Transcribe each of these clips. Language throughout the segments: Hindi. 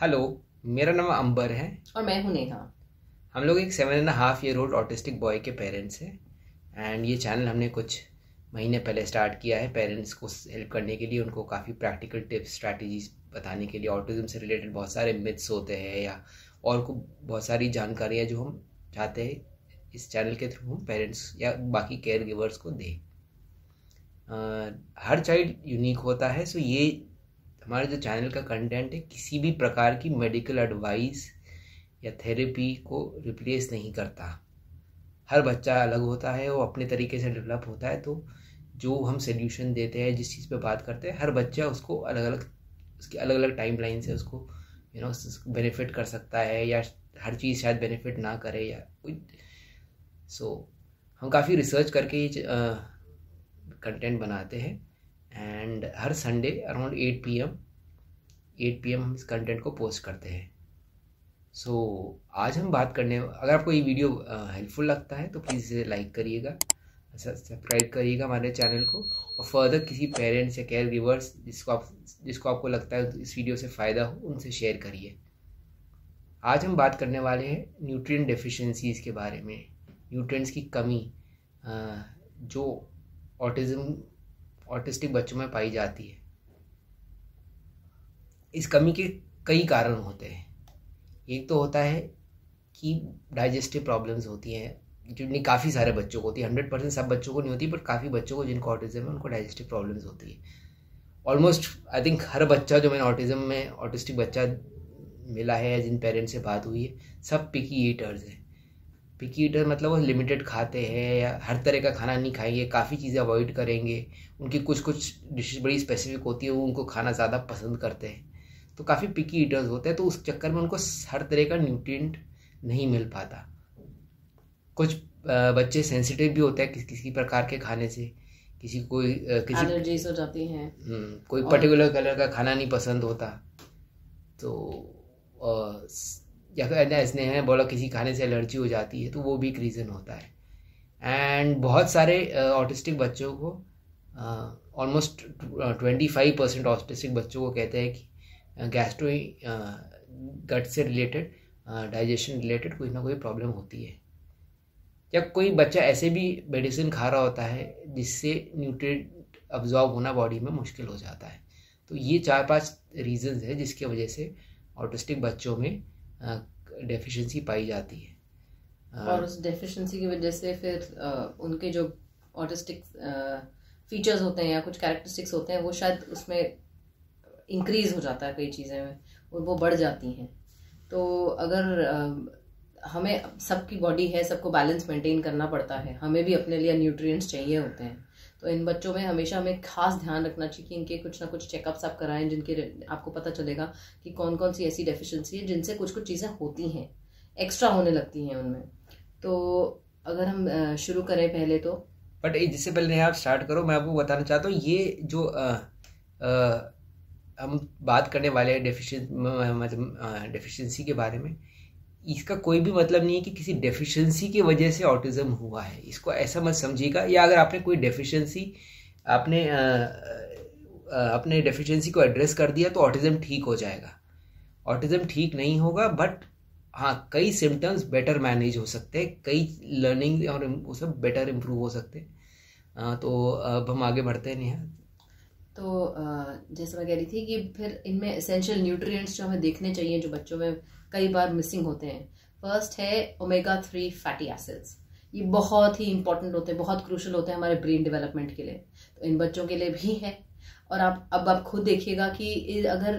हेलो। मेरा नाम अंबर है और मैं हूं नेहा। हम लोग एक 7.5 year old ऑटिस्टिक बॉय के पेरेंट्स हैं। एंड ये चैनल हमने कुछ महीने पहले स्टार्ट किया है पेरेंट्स को हेल्प करने के लिए, उनको काफ़ी प्रैक्टिकल टिप्स स्ट्रैटेजीज बताने के लिए। ऑटिज्म से रिलेटेड बहुत सारे मिथ्स होते हैं या और को बहुत सारी जानकारियाँ जो हम चाहते हैं इस चैनल के थ्रू हम पेरेंट्स या बाकी केयर गिवर्स को दें। हर चाइल्ड यूनिक होता है, सो ये हमारे जो चैनल का कंटेंट है किसी भी प्रकार की मेडिकल एडवाइस या थेरेपी को रिप्लेस नहीं करता। हर बच्चा अलग होता है, वो अपने तरीके से डेवलप होता है। तो जो हम सोल्यूशन देते हैं, जिस चीज़ पे बात करते हैं, हर बच्चा उसको अलग अलग, उसकी अलग अलग टाइम लाइन से उसको बेनिफिट कर सकता है या हर चीज़ शायद बेनिफिट ना करे या कोई। हम काफ़ी रिसर्च करके ये कंटेंट बनाते हैं and her Sunday around 8 PM हम इस कंटेंट को पोस्ट करते हैं। आज हम बात करने, अगर आपको ये वीडियो हेल्पफुल लगता है तो प्लीज़ इसे लाइक करिएगा, सब्सक्राइब करिएगा हमारे चैनल को, और फर्दर किसी पेरेंट्स या केयर गिवर्स जिसको आपको लगता है इस वीडियो से फ़ायदा हो उनसे शेयर करिए। आज हम बात करने वाले हैं न्यूट्रिएंट डेफिशिएंसीज़ के बारे में। न्यूट्रिएंट्स की कमी जो ऑटिस्टिक बच्चों में पाई जाती है। इस कमी के कई कारण होते हैं। एक तो होता है कि डाइजेस्टिव प्रॉब्लम्स होती हैं, जो नहीं काफ़ी सारे बच्चों को होती है। 100% सब बच्चों को नहीं होती, बट काफ़ी बच्चों को जिनको ऑटिज्म है उनको डाइजेस्टिव प्रॉब्लम्स होती है। ऑलमोस्ट आई थिंक हर बच्चा जो मैंने ऑटिस्टिक बच्चा मिला है या जिन पेरेंट्स से बात हुई है, सब पिकी ईटर्स हैं। पिकी ईटर मतलब वो लिमिटेड खाते हैं या हर तरह का खाना नहीं खाएंगे, काफ़ी चीज़ें अवॉइड करेंगे। उनकी कुछ डिशेज बड़ी स्पेसिफिक होती है, वो उनको खाना ज़्यादा पसंद करते हैं। तो काफ़ी पिकी ईटर्स होते हैं, तो उस चक्कर में उनको हर तरह का न्यूट्रिएंट नहीं मिल पाता। कुछ बच्चे सेंसिटिव भी होते हैं किसी प्रकार के खाने से, किसी एलर्जीज हो जाती हैं। कोई पर्टिकुलर कलर का खाना नहीं पसंद होता। तो या फिर ऐसे हैं बोला किसी खाने से एलर्जी हो जाती है, तो वो भी एक रीज़न होता है। एंड बहुत सारे ऑटिस्टिक बच्चों को ऑलमोस्ट 25% ऑटिस्टिक बच्चों को कहते हैं कि गैस्ट्रो गट से रिलेटेड, डाइजेशन रिलेटेड कोई ना कोई प्रॉब्लम होती है। या कोई बच्चा ऐसे भी मेडिसिन खा रहा होता है जिससे न्यूट्रिएंट अब्जॉर्ब होना बॉडी में मुश्किल हो जाता है। तो ये 4-5 रीजंस है जिसकी वजह से ऑटिस्टिक बच्चों में डेफिशिएंसी पाई जाती है। और उस डेफिशिएंसी की वजह से फिर उनके जो ऑटिस्टिक फीचर्स होते हैं या कुछ कैरेक्टरिस्टिक्स होते हैं वो शायद उसमें इंक्रीज हो जाता है, कई चीज़ें में वो बढ़ जाती हैं। तो अगर हमें, सबकी बॉडी है, सबको बैलेंस मेंटेन करना पड़ता है, हमें भी अपने लिए न्यूट्रिएंट्स चाहिए होते हैं। तो इन बच्चों में हमेशा हमें खास ध्यान रखना चाहिए कि इनके कुछ ना कुछ चेकअप्स आप कराएं, जिनके आपको पता चलेगा कि कौन कौन सी ऐसी डेफिशिएंसी है जिनसे कुछ कुछ चीज़ें होती हैं, एक्स्ट्रा होने लगती हैं उनमें। तो अगर हम शुरू करें पहले तो, बट जिससे पहले आप स्टार्ट करो, मैं आपको बताना चाहता हूँ ये जो हम बात करने वाले हैं डेफिशिएंसी के बारे में, इसका कोई भी मतलब नहीं है कि किसी डेफिशिएंसी की वजह से ऑटिज्म हुआ है। इसको ऐसा मत समझिएगा, या अगर आपने कोई डेफिशिएंसी अपने डेफिशिएंसी को एड्रेस कर दिया तो ऑटिज्म ठीक हो जाएगा। ऑटिज्म ठीक नहीं होगा, बट हाँ कई सिम्टम्स बेटर मैनेज हो सकते हैं, कई लर्निंग और वो सब बेटर इम्प्रूव हो सकते हैं। तो अब हम आगे बढ़ते हैं नेहा। तो जैसे मैं कह रही थी कि फिर इनमें एसेंशियल न्यूट्रिएंट्स जो हमें देखने चाहिए, जो बच्चों में कई बार मिसिंग होते हैं। फर्स्ट है ओमेगा 3 फैटी एसिड्स। ये बहुत ही इंपॉर्टेंट होते हैं, बहुत क्रूशल होते हैं हमारे ब्रेन डेवलपमेंट के लिए। तो इन बच्चों के लिए भी है। और आप खुद देखिएगा कि अगर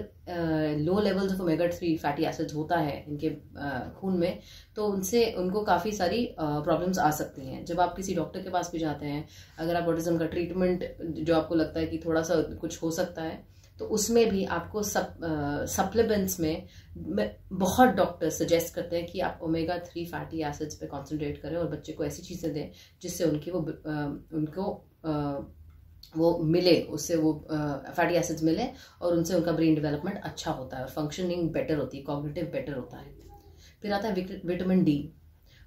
low levels of omega 3 fatty acids होता है इनके खून में, तो उनसे उनको काफ़ी सारी प्रॉब्लम्स आ सकती हैं। जब आप किसी डॉक्टर के पास भी जाते हैं, अगर आप ऑटिज्म का ट्रीटमेंट जो आपको लगता है कि थोड़ा सा कुछ हो सकता है, तो उसमें भी आपको सप्लीमेंट्स में बहुत डॉक्टर सजेस्ट करते हैं कि आप ओमेगा 3 फैटी एसिड्स पे कॉन्सेंट्रेट करें और बच्चे को ऐसी चीज़ें दें जिससे उनको वो मिले, उससे वो फैटी एसिड्स मिले और उनसे उनका ब्रेन डेवलपमेंट अच्छा होता है और फंक्शनिंग बेटर होती है, कॉग्निटिव बेटर होता है। फिर आता है विटामिन डी।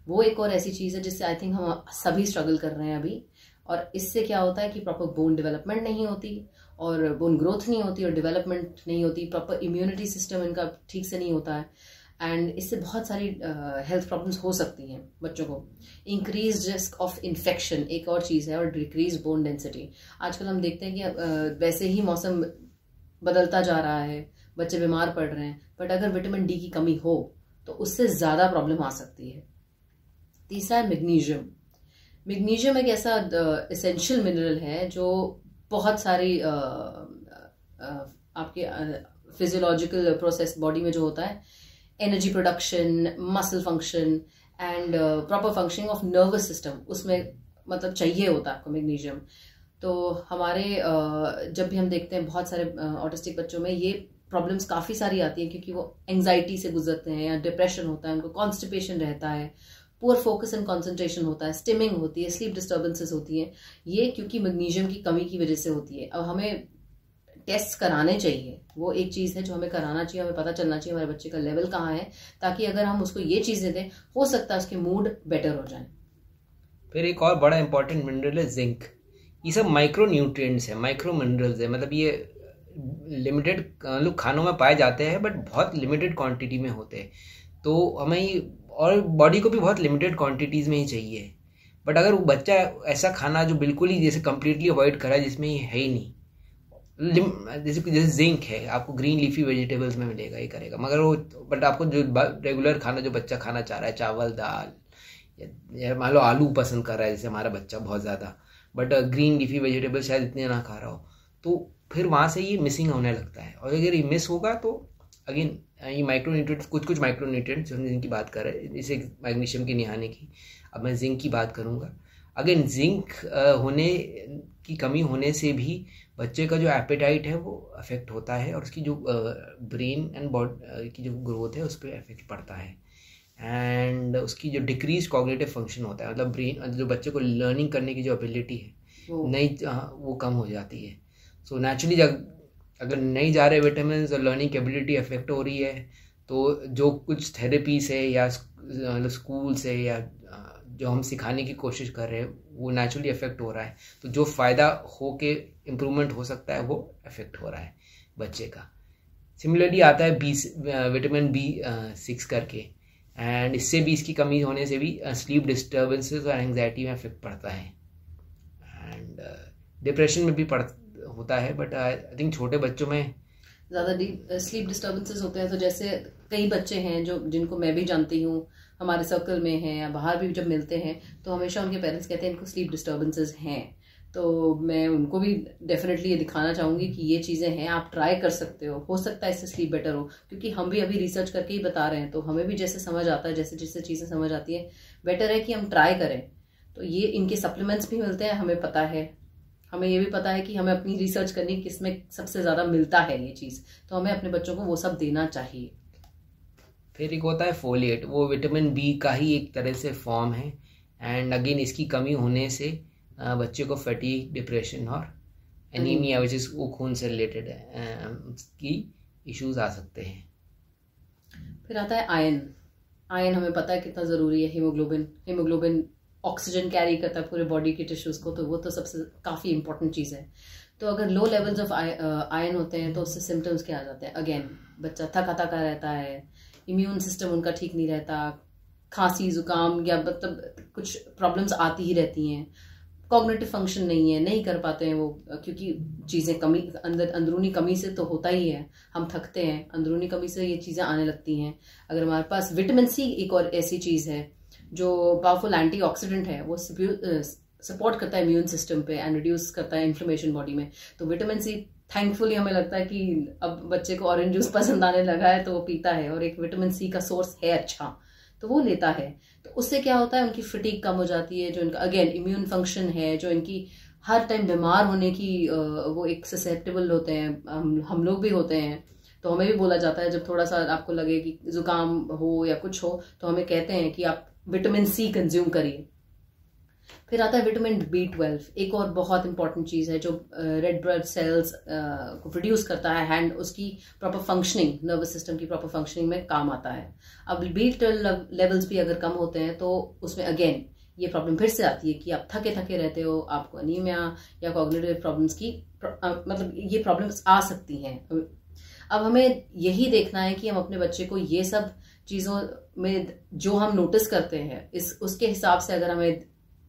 वो एक और ऐसी चीज़ है जिससे आई थिंक हम सभी स्ट्रगल कर रहे हैं अभी। और इससे क्या होता है कि प्रॉपर बोन डेवलपमेंट नहीं होती और बोन ग्रोथ नहीं होती और डेवलपमेंट नहीं होती, प्रॉपर इम्यूनिटी सिस्टम इनका ठीक से नहीं होता है, एंड इससे बहुत सारी हेल्थ प्रॉब्लम्स हो सकती हैं बच्चों को। इंक्रीज रिस्क ऑफ इन्फेक्शन एक और चीज़ है, और डिक्रीज बोन डेंसिटी। आजकल हम देखते हैं कि वैसे ही मौसम बदलता जा रहा है, बच्चे बीमार पड़ रहे हैं, बट अगर विटामिन डी की कमी हो तो उससे ज़्यादा प्रॉब्लम आ सकती है। तीसरा है मैग्नीशियम। मैग्नीशियम एक ऐसा एसेंशियल मिनरल है जो बहुत सारी आपके फिजियोलॉजिकल प्रोसेस बॉडी में जो होता है, energy production, muscle function and proper functioning of nervous system, उसमें मतलब चाहिए होता है आपको मैग्नीशियम। तो हमारे जब भी हम देखते हैं बहुत सारे ऑटिस्टिक बच्चों में ये प्रॉब्लम्स काफ़ी सारी आती हैं, क्योंकि वो एंग्जाइटी से गुजरते हैं या डिप्रेशन होता है, उनको कॉन्स्टिपेशन रहता है, पुअर फोकस एंड कंसंट्रेशन होता है, स्टिमिंग होती है, स्लीप डिस्टर्बेंसेस होती हैं, ये क्योंकि मैग्नीशियम की कमी की वजह से होती है। अब हमें टेस्ट कराने चाहिए, वो एक चीज़ है जो हमें कराना चाहिए, हमें पता चलना चाहिए हमारे बच्चे का लेवल कहाँ है, ताकि अगर हम उसको ये चीज़ें दें, हो सकता है उसके मूड बेटर हो जाए। फिर एक और बड़ा इंपॉर्टेंट मिनरल है जिंक। ये सब माइक्रो न्यूट्रिएंट्स है, माइक्रो मिनरल्स है, मतलब ये लिमिटेड लोग खानों में पाए जाते हैं, बट बहुत लिमिटेड क्वांटिटी में होते हैं। तो हमें और बॉडी को भी बहुत लिमिटेड क्वांटिटीज़ में ही चाहिए। बट अगर वो बच्चा ऐसा खाना जो बिल्कुल ही जैसे कम्प्लीटली अवॉइड करा, जिसमें ये है ही नहीं, जैसे जिंक है, आपको ग्रीन लीफी वेजिटेबल्स में मिलेगा, ये करेगा, मगर वो बट आपको जो रेगुलर खाना जो बच्चा खाना चाह रहा है, चावल दाल या मान लो आलू पसंद कर रहा है जैसे हमारा बच्चा बहुत ज़्यादा, बट ग्रीन लीफी वेजिटेबल शायद इतने ना खा रहा हो, तो फिर वहाँ से ये मिसिंग होने लगता है। और अगर ये मिस होगा तो अगेन ये माइक्रो न्यूट्रिएंट्स, कुछ माइक्रो न्यूट्रिएंट्स हम जिनकी बात कर रहे हैं, जैसे मैग्नीशियम की नहीं आने की, अब मैं जिंक की बात करूँगा। अगेन जिंक होने की कमी होने से भी बच्चे का जो एपेटाइट है वो अफेक्ट होता है, और उसकी जो ब्रेन एंड बॉडी की जो ग्रोथ है उस पर इफेक्ट पड़ता है, एंड उसकी जो डिक्रीज कॉग्निटिव फंक्शन होता है, मतलब ब्रेन जो बच्चे को लर्निंग करने की जो एबिलिटी है वो कम हो जाती है। सो नेचुरली अगर नहीं जा रहे विटामिन और लर्निंग एबिलिटी अफेक्ट हो रही है, तो जो कुछ थेरेपीज है या स्कूल से या जो हम सिखाने की कोशिश कर रहे हैं वो नेचुरली अफेक्ट हो रहा है, तो जो फ़ायदा हो के इम्प्रूवमेंट हो सकता है वो अफेक्ट हो रहा है बच्चे का। सिमिलरली आता है विटामिन B6 करके, एंड इससे भी, इसकी कमी होने से भी स्लीप डिस्टर्बेंसेस और एंग्जाइटी में इफेक्ट पड़ता है, एंड डिप्रेशन में भी होता है, बट आई थिंक छोटे बच्चों में ज़्यादा स्लीप डिस्टर्बेंसेस होते हैं। तो जैसे कई बच्चे हैं जो जिनको मैं भी जानती हूँ, हमारे सर्कल में हैं या बाहर भी जब मिलते हैं, तो हमेशा उनके पेरेंट्स कहते हैं इनको स्लीप डिस्टर्बेंसेस हैं। तो मैं उनको भी डेफिनेटली ये दिखाना चाहूँगी कि ये चीज़ें हैं, आप ट्राई कर सकते हो सकता है इससे स्लीप बेटर हो, क्योंकि हम भी अभी रिसर्च करके ही बता रहे हैं, तो हमें भी जैसे समझ आता है, जैसे जैसे चीज़ें समझ आती है, बेटर है कि हम ट्राई करें। तो ये इनके सप्लीमेंट्स भी मिलते हैं, हमें पता है, हमें ये भी पता है कि हमें अपनी रिसर्च करनी किसमें सबसे ज़्यादा मिलता है ये चीज़, तो हमें अपने बच्चों को वो सब देना चाहिए। फिर एक होता है फोलिएट, वो विटामिन बी का ही एक तरह से फॉर्म है, एंड अगेन इसकी कमी होने से बच्चे को फटीग, डिप्रेशन और एनीमिया विच इज वो खून से रिलेटेड है की इश्यूज आ सकते हैं। फिर आता है आयरन। आयरन हमें पता है कितना ज़रूरी है। हीमोग्लोबिन ऑक्सीजन कैरी करता है पूरे बॉडी के टिश्यूज़ को, तो वो तो सबसे काफ़ी इंपॉर्टेंट चीज़ है। तो अगर लो लेवल्स ऑफ आयरन होते हैं तो उससे सिम्टम्स क्या आ जाते हैं? अगेन बच्चा थका थका रहता है, इम्यून सिस्टम उनका ठीक नहीं रहता, खांसी जुकाम या मतलब कुछ प्रॉब्लम्स आती ही रहती हैं, कॉग्निटिव फंक्शन नहीं है, नहीं कर पाते हैं वो, क्योंकि चीज़ें कमी अंदरूनी कमी से तो होता ही है, हम थकते हैं, अंदरूनी कमी से ये चीज़ें आने लगती हैं। अगर हमारे पास विटामिन सी एक और ऐसी चीज़ है जो पावरफुल एंटीऑक्सीडेंट है, वो सपोर्ट करता है इम्यून सिस्टम पे एंड रिड्यूस करता है इन्फ्लेमेशन बॉडी में। तो विटामिन सी थैंकफुली हमें लगता है कि अब बच्चे को ऑरेंज जूस पसंद आने लगा है तो वो पीता है, और एक विटामिन सी का सोर्स है अच्छा, तो वो लेता है। तो उससे क्या होता है, उनकी फटीग कम हो जाती है, जो इनका अगेन इम्यून फंक्शन है, जो इनकी हर टाइम बीमार होने की वो एक ससेप्टेबल होते हैं, हम लोग भी होते हैं। तो हमें भी बोला जाता है जब थोड़ा सा आपको लगे कि जुकाम हो या कुछ हो, तो हमें कहते हैं कि आप विटामिन सी कंज्यूम करिए। फिर आता है विटामिन B12, एक और बहुत इंपॉर्टेंट चीज़ है जो रेड ब्लड सेल्स को प्रोड्यूस करता है, एंड उसकी प्रॉपर फंक्शनिंग, नर्वस सिस्टम की प्रॉपर फंक्शनिंग में काम आता है। अब B12 लेवल्स भी अगर कम होते हैं तो उसमें अगेन ये प्रॉब्लम फिर से आती है कि आप थके थके रहते हो, आपको अनीमिया या कॉग्निटिव प्रॉब्लम्स की मतलब ये प्रॉब्लम्स आ सकती हैं। अब हमें यही देखना है कि हम अपने बच्चे को ये सब चीज़ों में जो हम नोटिस करते हैं उसके हिसाब से अगर हमें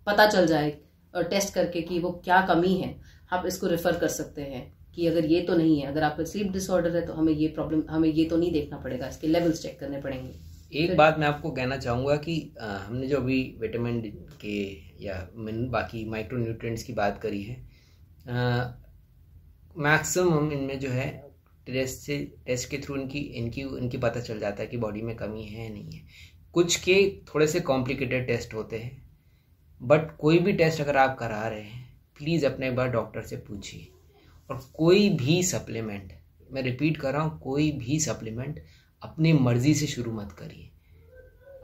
पता चल जाए और टेस्ट करके कि वो क्या कमी है, आप इसको रेफर कर सकते हैं कि अगर ये तो नहीं है, अगर आपका स्लीप डिसऑर्डर है तो हमें ये प्रॉब्लम, हमें ये तो नहीं देखना पड़ेगा, इसके लेवल्स चेक करने पड़ेंगे। एक बात मैं आपको कहना चाहूँगा कि हमने जो अभी विटामिन के या बाकी माइक्रो न्यूट्रिएंट्स की बात करी है, मैक्सिमम इनमें जो है टेस्ट के थ्रू इनकी पता चल जाता है कि बॉडी में कमी है या नहीं है। कुछ के थोड़े से कॉम्प्लिकेटेड टेस्ट होते हैं, बट कोई भी टेस्ट अगर आप करा रहे हैं प्लीज़ अपने एक बार डॉक्टर से पूछिए। और कोई भी सप्लीमेंट, मैं रिपीट कर रहा हूँ, कोई भी सप्लीमेंट अपनी मर्जी से शुरू मत करिए।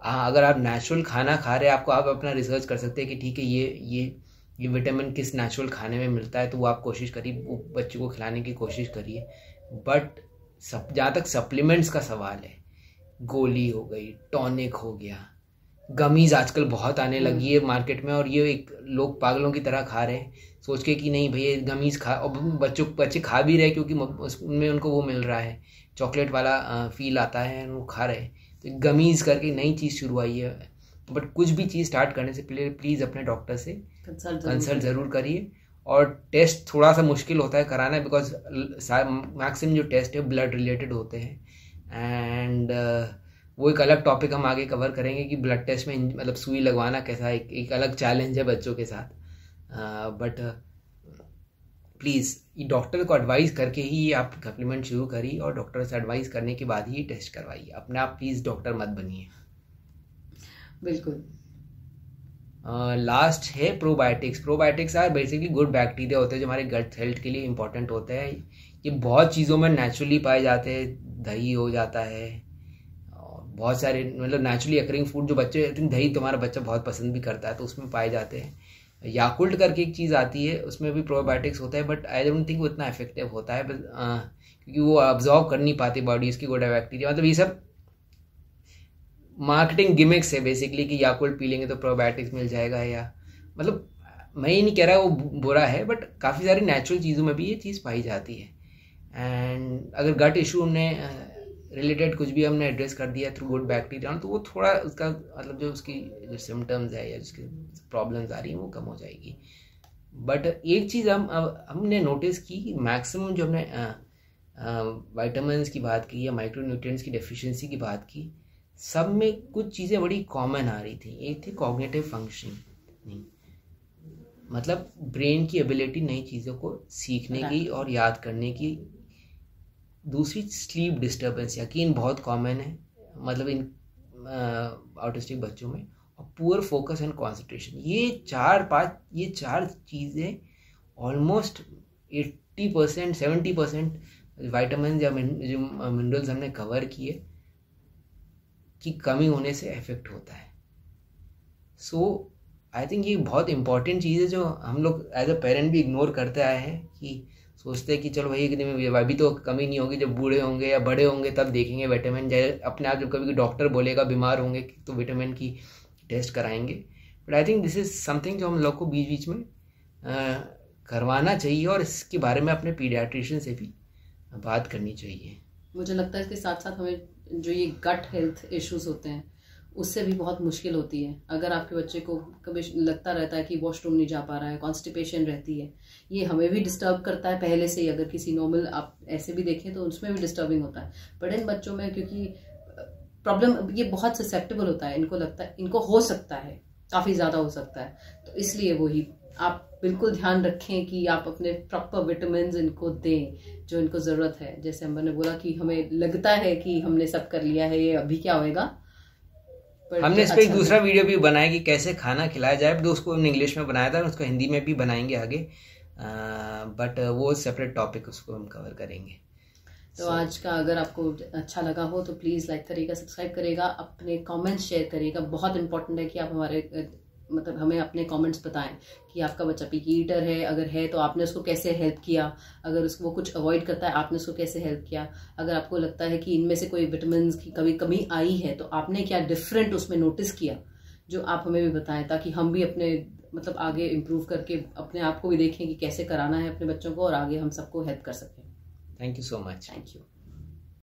अगर आप नेचुरल खाना खा रहे हैं, आप अपना रिसर्च कर सकते हैं कि ठीक है ये विटामिन किस नेचुरल खाने में मिलता है, तो वो आप कोशिश करिए, वो बच्चों को खिलाने की कोशिश करिए। बट जहाँ तक सप्लीमेंट्स का सवाल है, गोली हो गई, टॉनिक हो गया, गमीज आजकल बहुत आने लगी है मार्केट में, और ये एक लोग पागलों की तरह खा रहे हैं सोच के कि नहीं भैया गमीज खा, और बच्चे खा भी रहे क्योंकि उनमें उनको वो मिल रहा है, चॉकलेट वाला फील आता है, वो खा रहे हैं। तो गमीज करके नई चीज़ शुरू आई है। बट कुछ भी चीज़ स्टार्ट करने से पहले प्लीज़ अपने डॉक्टर से कंसल्ट ज़रूर करिए। और टेस्ट थोड़ा सा मुश्किल होता है कराना, बिकॉज मैक्सिमम जो टेस्ट है ब्लड रिलेटेड होते हैं, एंड वो एक अलग टॉपिक हम आगे कवर करेंगे कि ब्लड टेस्ट में मतलब सुई लगवाना कैसा एक अलग चैलेंज है बच्चों के साथ। बट प्लीज़ डॉक्टर को एडवाइस करके ही आप सप्लीमेंट शुरू करिए, और डॉक्टर से एडवाइस करने के बाद ही टेस्ट करवाइए। अपने आप प्लीज़ डॉक्टर मत बनिए। बिल्कुल। लास्ट है probiotics. Probiotics are basically good bacteria होते हैं जो हमारे गट हेल्थ के लिए इंपॉर्टेंट होते हैं। ये बहुत चीज़ों में नेचुरली पाए जाते हैं, दही हो जाता है और बहुत सारे मतलब नेचुरली अकरिंग फूड जो बच्चे, आई थिंक दही तुम्हारा बच्चा बहुत पसंद भी करता है, तो उसमें पाए जाते हैं। याकुल्ट करके एक चीज़ आती है, उसमें भी प्रोबायोटिक्स होता है, बट आई डोंट थिंक वो इतना इफेक्टिव होता है, क्योंकि वो अब्जॉर्ब कर नहीं पाती बॉडी इसकी गुड बैक्टीरिया। मतलब ये सब मार्केटिंग गिमिक्स है बेसिकली कि याकुल्ट पी लेंगे तो प्रोबायोटिक्स मिल जाएगा, या मतलब मैं ये नहीं कह रहा वो बुरा है, बट काफ़ी सारी नेचुरल चीज़ों में भी ये चीज़ पाई जाती है। एंड अगर गट इशू हमने रिलेटेड कुछ भी हमने एड्रेस कर दिया थ्रू गुड बैक्टीरिया, तो वो थोड़ा उसका मतलब जो उसकी जो सिम्टम्स है या जिसकी प्रॉब्लम्स आ रही हैं वो कम हो जाएगी। बट एक चीज़ हमने नोटिस की, मैक्सिमम जो हमने विटामिन्स की बात की या माइक्रोन्यूट्रिएंट्स की डेफिशिएंसी की बात की, सब में कुछ चीज़ें बड़ी कॉमन आ रही थी। एक थी कॉग्निटिव फंक्शनिंग, मतलब ब्रेन की एबिलिटी नई चीज़ों को सीखने की और याद करने की। दूसरी स्लीप डिस्टर्बेंस, यकीन बहुत कॉमन है मतलब इन ऑटिस्टिक बच्चों में, और पुअर फोकस एंड कंसंट्रेशन। ये चार चीज़ें ऑलमोस्ट 80% 70% विटामिन या जो मिनरल्स हमने कवर किए की कमी होने से इफेक्ट होता है। सो आई थिंक ये बहुत इंपॉर्टेंट चीज़ है जो हम लोग एज अ पेरेंट भी इग्नोर करते आए हैं, कि सोचते हैं कि चलो भाई अभी तो कमी नहीं होगी, जब बूढ़े होंगे या बड़े होंगे तब देखेंगे विटामिन, अपने आप जब कभी डॉक्टर बोलेगा बीमार होंगे तो विटामिन की टेस्ट कराएंगे। But I think this is something जो हम लोग को बीच बीच में करवाना चाहिए, और इसके बारे में अपने पीडियाट्रिशियन से भी बात करनी चाहिए। मुझे लगता है इसके साथ साथ हमें जो ये गट हेल्थ इश्यूज होते हैं उससे भी बहुत मुश्किल होती है। अगर आपके बच्चे को कभी लगता रहता है कि वॉशरूम नहीं जा पा रहा है, कॉन्स्टिपेशन रहती है, ये हमें भी डिस्टर्ब करता है पहले से ही। अगर किसी नॉर्मल आप ऐसे भी देखें तो उसमें भी डिस्टर्बिंग होता है, बट इन बच्चों में क्योंकि प्रॉब्लम ये बहुत ससेप्टेबल होता है, इनको लगता है इनको हो सकता है, काफ़ी ज़्यादा हो सकता है, तो इसलिए वही आप बिल्कुल ध्यान रखें कि आप अपने प्रॉपर विटामिन इनको दें जो इनको ज़रूरत है। जैसे हमने बोला कि हमें लगता है कि हमने सब कर लिया है, ये अभी क्या होएगा। हमने इस पर एक दूसरा वीडियो भी बनाया कि कैसे खाना खिलाया जाए, तो उसको हमने इंग्लिश में बनाया था, उसको हिंदी में भी बनाएंगे आगे, बट वो सेपरेट टॉपिक उसको हम कवर करेंगे। तो आज का अगर आपको अच्छा लगा हो तो प्लीज़ लाइक करिएगा, सब्सक्राइब करिएगा, अपने कमेंट्स शेयर करिएगा। बहुत इंपॉर्टेंट है कि आप हमारे मतलब हमें अपने कमेंट्स बताएं कि आपका बच्चा पिकी ईटर है, अगर है तो आपने उसको कैसे हेल्प किया, अगर उसको वो कुछ अवॉइड करता है आपने उसको कैसे हेल्प किया, अगर आपको लगता है कि इनमें से कोई विटामिन की कभी कमी आई है तो आपने क्या डिफरेंट उसमें नोटिस किया जो आप हमें भी बताएं, ताकि हम भी अपने मतलब आगे इम्प्रूव करके अपने आप को भी देखें कि कैसे कराना है अपने बच्चों को, और आगे हम सबको हेल्प कर सकें। Thank you so much. Thank you.